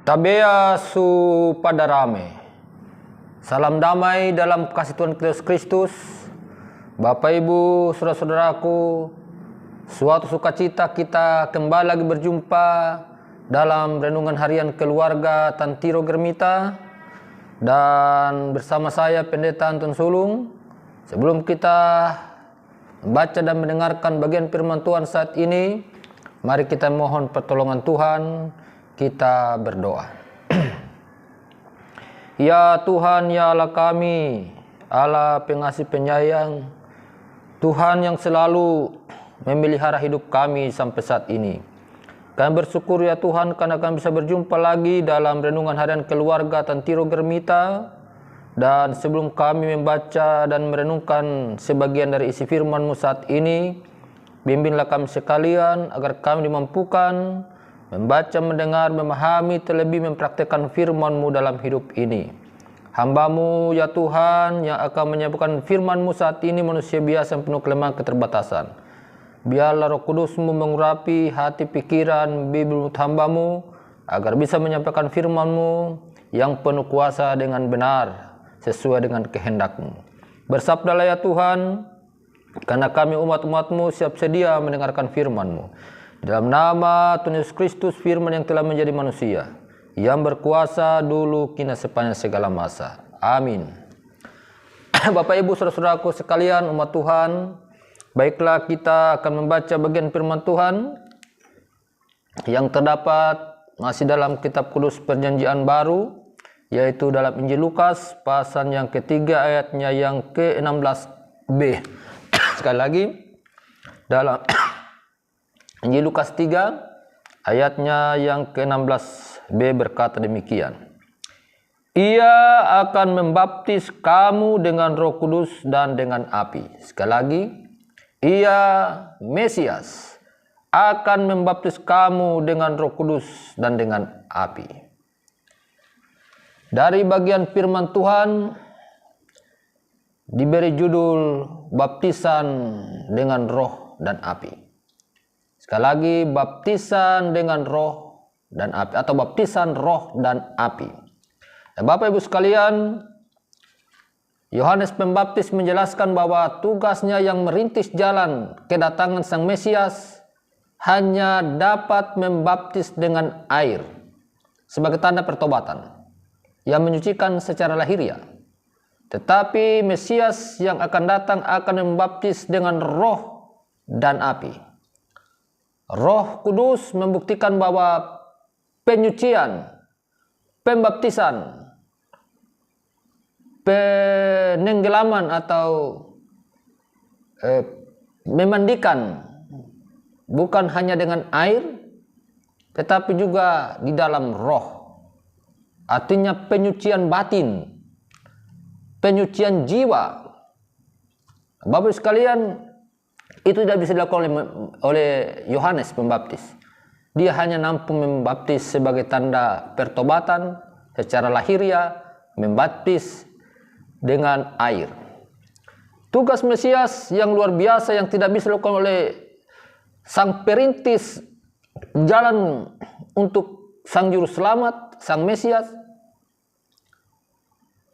Tabea su pada rame. Salam damai dalam kasih Tuhan Yesus Kristus. Bapak Ibu, saudara-saudaraku, suatu sukacita kita kembali lagi berjumpa dalam renungan harian keluarga Tantiro Germita dan bersama saya Pendeta Anton Sulung. Sebelum kita membaca dan mendengarkan bagian firman Tuhan saat ini, mari kita mohon pertolongan Tuhan, kita berdoa. Ya Tuhan, ya Allah kami, Allah pengasih penyayang, Tuhan yang selalu memelihara hidup kami sampai saat ini. Kami bersyukur ya Tuhan karena kami bisa berjumpa lagi dalam renungan harian keluarga Tantiro Germita. Dan sebelum kami membaca dan merenungkan sebagian dari isi firman-Mu saat ini, bimbinglah kami sekalian agar kami dimampukan membaca, mendengar, memahami, terlebih mempraktikkan firman-Mu dalam hidup ini. Hamba-Mu ya Tuhan yang akan menyampaikan firman-Mu saat ini manusia biasa yang penuh kelemahan keterbatasan. Biarlah Roh Kudus-Mu mengurapi hati pikiran bibir hamba-Mu agar bisa menyampaikan firman-Mu yang penuh kuasa dengan benar sesuai dengan kehendak-Mu. Bersabdalah ya Tuhan, karena kami umat-umat-Mu siap sedia mendengarkan firman-Mu. Dalam nama Tuhan Yesus Kristus, firman yang telah menjadi manusia, yang berkuasa dulu, kini, sepanjang segala masa. Amin. Bapak Ibu saudara-saudaraku sekalian, umat Tuhan, baiklah kita akan membaca bagian firman Tuhan yang terdapat masih dalam kitab kudus perjanjian baru, yaitu dalam Injil Lukas pasal yang ketiga ayatnya yang ke-16b. Sekali lagi, dalam Injil Lukas 3 ayatnya yang ke-16b berkata demikian. Ia akan membaptis kamu dengan Roh Kudus dan dengan api. Sekali lagi, Ia Mesias akan membaptis kamu dengan Roh Kudus dan dengan api. Dari bagian firman Tuhan diberi judul baptisan dengan roh dan api. Sekali lagi, baptisan dengan roh dan api, atau baptisan roh dan api. Dan Bapak Ibu sekalian, Yohanes Pembaptis menjelaskan bahwa tugasnya yang merintis jalan kedatangan Sang Mesias hanya dapat membaptis dengan air sebagai tanda pertobatan yang menyucikan secara lahiriah. Tetapi Mesias yang akan datang akan membaptis dengan roh dan api. Roh Kudus membuktikan bahwa penyucian, pembaptisan, penenggelaman atau memandikan bukan hanya dengan air, tetapi juga di dalam roh. Artinya penyucian batin, penyucian jiwa. Bapak sekalian, itu tidak bisa dilakukan oleh Yohanes Pembaptis. Dia hanya mampu membaptis sebagai tanda pertobatan secara lahiriah, membaptis dengan air. Tugas Mesias yang luar biasa yang tidak bisa dilakukan oleh Sang Perintis jalan untuk Sang Juru Selamat, Sang Mesias,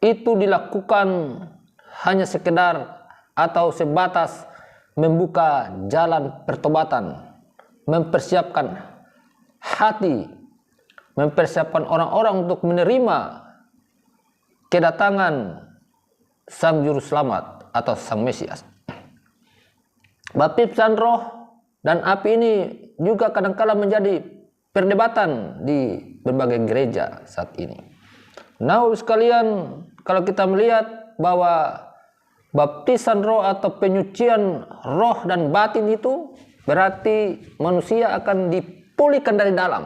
itu dilakukan hanya sekedar atau sebatas membuka jalan pertobatan, mempersiapkan hati, mempersiapkan orang-orang untuk menerima kedatangan Sang Juru Selamat atau Sang Mesias. Baptisan roh dan api ini juga kadang-kala menjadi perdebatan di berbagai gereja saat ini. Nah, sekalian, kalau kita melihat bahwa baptisan roh atau penyucian roh dan batin itu berarti manusia akan dipulihkan dari dalam.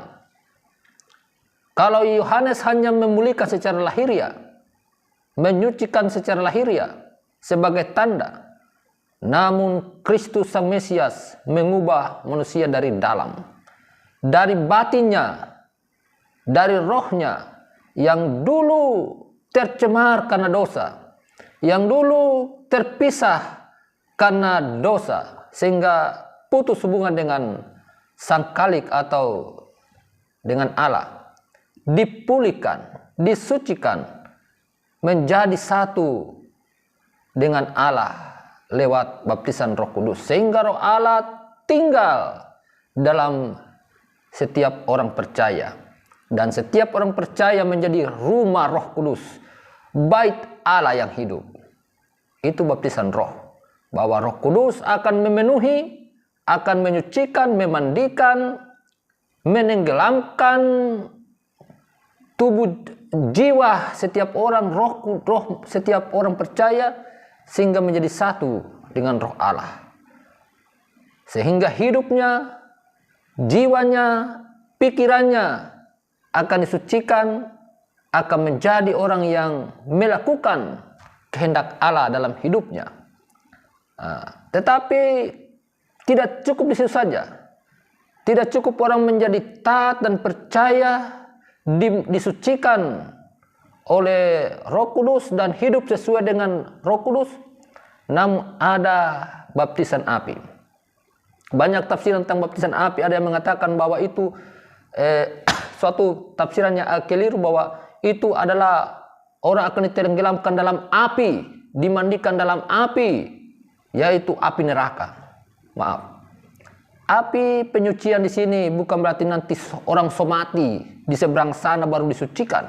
Kalau Yohanes hanya memulihkan secara lahiriah, menyucikan secara lahiriah sebagai tanda, namun Kristus Sang Mesias mengubah manusia dari dalam, dari batinnya, dari rohnya yang dulu tercemar karena dosa, yang dulu terpisah karena dosa, sehingga putus hubungan dengan Sang Khalik atau dengan Allah. dipulihkan, disucikan, menjadi satu dengan Allah lewat baptisan Roh Kudus, sehingga Roh Allah tinggal dalam setiap orang percaya, dan setiap orang percaya menjadi rumah Roh Kudus, bait Allah yang hidup. Itu baptisan Roh, bahwa Roh Kudus akan memenuhi, akan menyucikan, memandikan, menenggelamkan tubuh jiwa setiap orang, roh setiap orang percaya, sehingga menjadi satu dengan Roh Allah, sehingga hidupnya, jiwanya, pikirannya akan disucikan, akan menjadi orang yang melakukan kehendak Allah dalam hidupnya. Tetapi tidak cukup di situ saja. Tidak cukup orang menjadi taat dan percaya, disucikan oleh Roh Kudus dan hidup sesuai dengan Roh Kudus, namun ada baptisan api. Banyak tafsiran tentang baptisan api. Ada yang mengatakan bahwa itu suatu tafsirannya keliru, bahwa itu adalah orang akan ditenggelamkan dalam api, dimandikan dalam api, yaitu api neraka. Maaf. Api penyucian di sini bukan berarti nanti orang somati di seberang sana baru disucikan.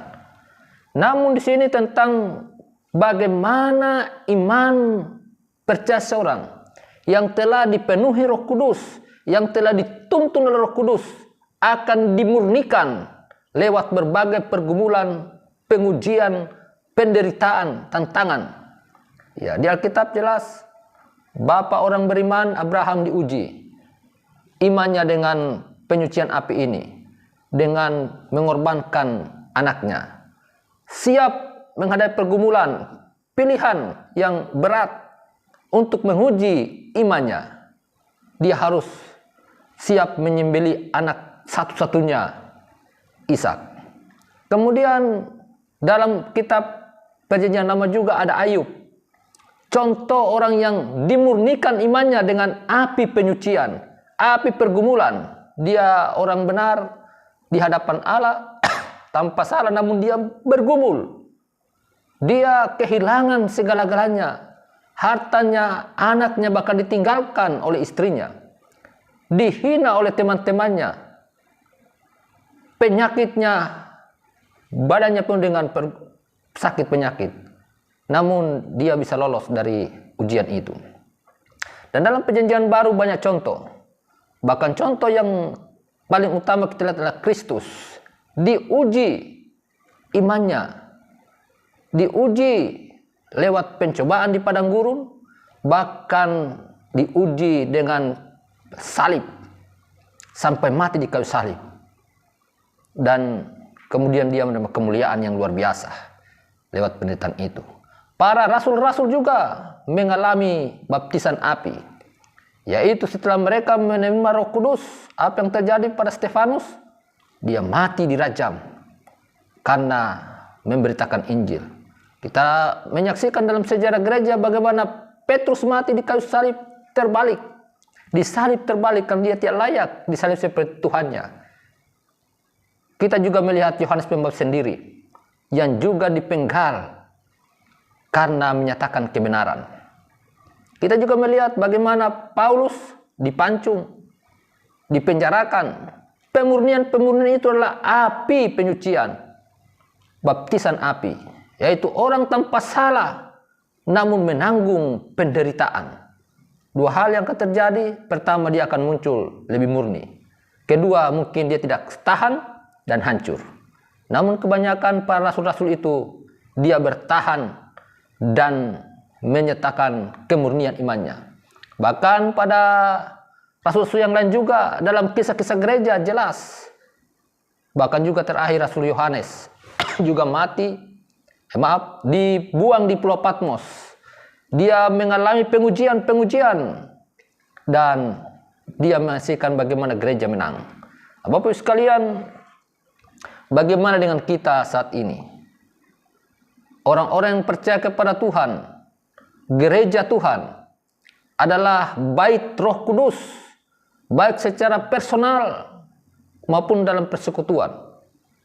Namun di sini tentang bagaimana iman percaya seorang yang telah dipenuhi Roh Kudus, yang telah dituntun oleh Roh Kudus, akan dimurnikan lewat berbagai pergumulan, pengujian, penderitaan, tantangan. Ya, di Alkitab jelas, Bapak orang beriman Abraham diuji imannya dengan penyucian api ini, dengan mengorbankan anaknya, siap menghadapi pergumulan, pilihan yang berat untuk menguji imannya. Dia harus siap menyembelih anak satu-satunya, Ishak. Kemudian dalam kitab Perjanjian Lama juga ada Ayub, contoh orang yang dimurnikan imannya dengan api penyucian, api pergumulan. Dia orang benar di hadapan Allah tanpa salah, namun dia bergumul. Dia kehilangan segala-galanya, hartanya, anaknya bahkan ditinggalkan oleh istrinya, dihina oleh teman-temannya, penyakitnya, badannya pun dengan sakit penyakit. Namun dia bisa lolos dari ujian itu. Dan dalam Perjanjian Baru banyak contoh. Bahkan contoh yang paling utama kita lihat adalah Kristus. Diuji imannya, diuji lewat pencobaan di padang gurun, bahkan diuji dengan salib sampai mati di kayu salib. Dan kemudian dia menerima kemuliaan yang luar biasa lewat penderitaan itu. Para rasul-rasul juga mengalami baptisan api, yaitu setelah mereka menerima Roh Kudus. Apa yang terjadi pada Stefanus? Dia mati dirajam karena memberitakan Injil. Kita menyaksikan dalam sejarah gereja bagaimana Petrus mati di kayu salib terbalik. Disalib terbalik karena dia tidak layak disalib seperti Tuhannya. Kita juga melihat Yohanes Pembaptis sendiri yang juga dipenggal karena menyatakan kebenaran. Kita juga melihat bagaimana Paulus dipancung, dipenjarakan. Pemurnian itu adalah api penyucian, baptisan api, yaitu orang tanpa salah namun menanggung penderitaan. Dua hal yang akan terjadi. Pertama, dia akan muncul lebih murni. Kedua, mungkin dia tidak tahan dan hancur. Namun kebanyakan para rasul-rasul itu dia bertahan dan menyatakan kemurnian imannya. Bahkan pada rasul-rasul yang lain juga dalam kisah-kisah gereja jelas. Bahkan juga terakhir Rasul Yohanes juga mati, dibuang di Pulau Patmos. Dia mengalami pengujian dan dia menyaksikan bagaimana gereja menang. Bapak-Ibu sekalian, bagaimana dengan kita saat ini? Orang-orang yang percaya kepada Tuhan, gereja Tuhan adalah bait Roh Kudus, baik secara personal maupun dalam persekutuan.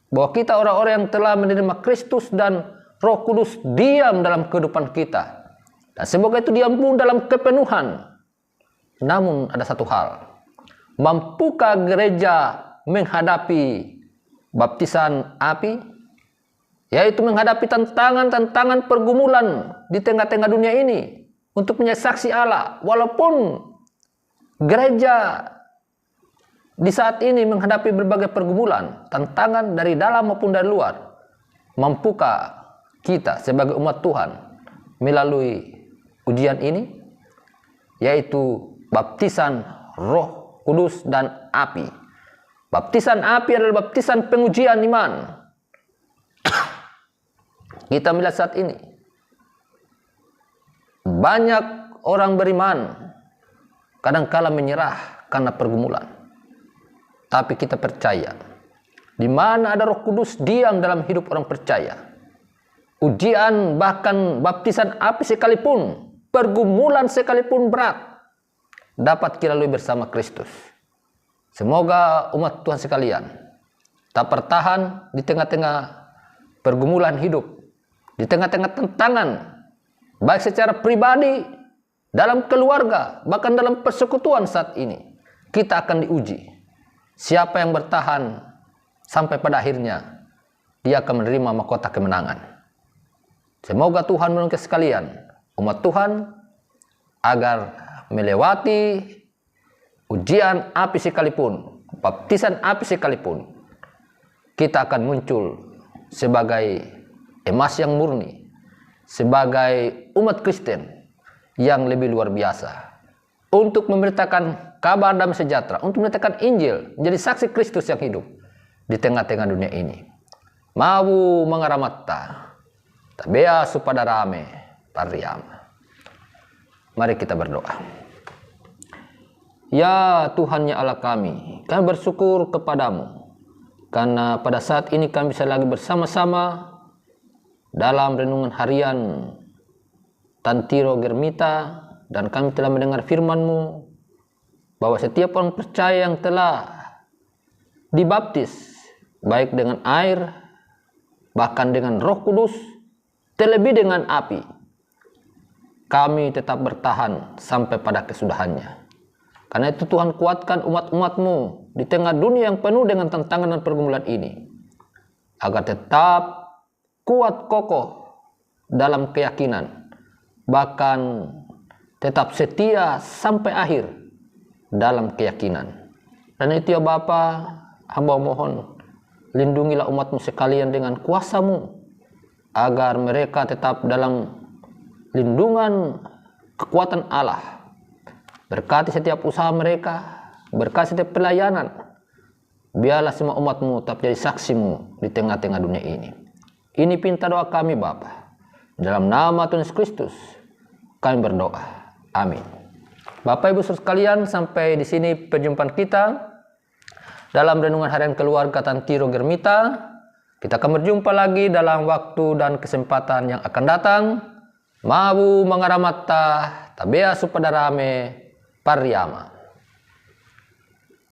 bahwa kita orang-orang yang telah menerima Kristus dan Roh Kudus diam dalam kehidupan kita. Dan semoga itu diam pun dalam kepenuhan. Namun ada satu hal, mampukah gereja menghadapi baptisan api? Yaitu menghadapi tantangan-tantangan pergumulan di tengah-tengah dunia ini untuk menjadi saksi Allah. Walaupun gereja di saat ini menghadapi berbagai pergumulan, tantangan dari dalam maupun dari luar, mampukah kita sebagai umat Tuhan melalui ujian ini? Yaitu baptisan Roh Kudus dan api. Baptisan api adalah baptisan pengujian iman. Kita melihat saat ini banyak orang beriman kadangkala menyerah karena pergumulan. Tapi kita percaya, di mana ada Roh Kudus diam dalam hidup orang percaya. Ujian, bahkan baptisan api sekalipun, pergumulan sekalipun berat, dapat kita lalui bersama Kristus. Semoga umat Tuhan sekalian tak bertahan di tengah-tengah pergumulan hidup, di tengah-tengah tantangan, baik secara pribadi, dalam keluarga, bahkan dalam persekutuan saat ini. Kita akan diuji. Siapa yang bertahan sampai pada akhirnya, dia akan menerima mahkota kemenangan. Semoga Tuhan menolong sekalian, umat Tuhan, agar melewati ujian api sekalipun, baptisan api sekalipun, kita akan muncul sebagai emas yang murni, sebagai umat Kristen yang lebih luar biasa, untuk memberitakan kabar damai sejahtera, untuk memberitakan Injil, menjadi saksi Kristus yang hidup di tengah-tengah dunia ini. Mawu mengaramatta, tabea supada rame pariama. Mari kita berdoa. Ya Tuhan, ya Allah kami bersyukur kepadamu, karena pada saat ini kami bisa lagi bersama-sama dalam renungan harian Tantiro Germita, dan kami telah mendengar firman-Mu bahwa setiap orang percaya yang telah dibaptis, baik dengan air, bahkan dengan Roh Kudus, terlebih dengan api, kami tetap bertahan sampai pada kesudahannya. Karena itu Tuhan, kuatkan umat-umat-Mu di tengah dunia yang penuh dengan tantangan dan pergumulan ini, agar tetap kuat kokoh dalam keyakinan, bahkan tetap setia sampai akhir dalam keyakinan. Dan itu ya Bapa, hamba mohon, lindungilah umat-Mu sekalian dengan kuasa-Mu, agar mereka tetap dalam lindungan kekuatan Allah. Berkati setiap usaha mereka, berkati setiap pelayanan. Biarlah semua umat-Mu tetap jadi saksi-Mu di tengah-tengah dunia ini. Ini pinta doa kami Bapa. Dalam nama Tuhan Yesus Kristus kami berdoa. Amin. Bapak Ibu Saudara sekalian, sampai di sini perjumpaan kita dalam renungan harian keluarga Tantiro Germita. Kita akan berjumpa lagi dalam waktu dan kesempatan yang akan datang. Mawu mengaramatta, tabea supada rame pariama.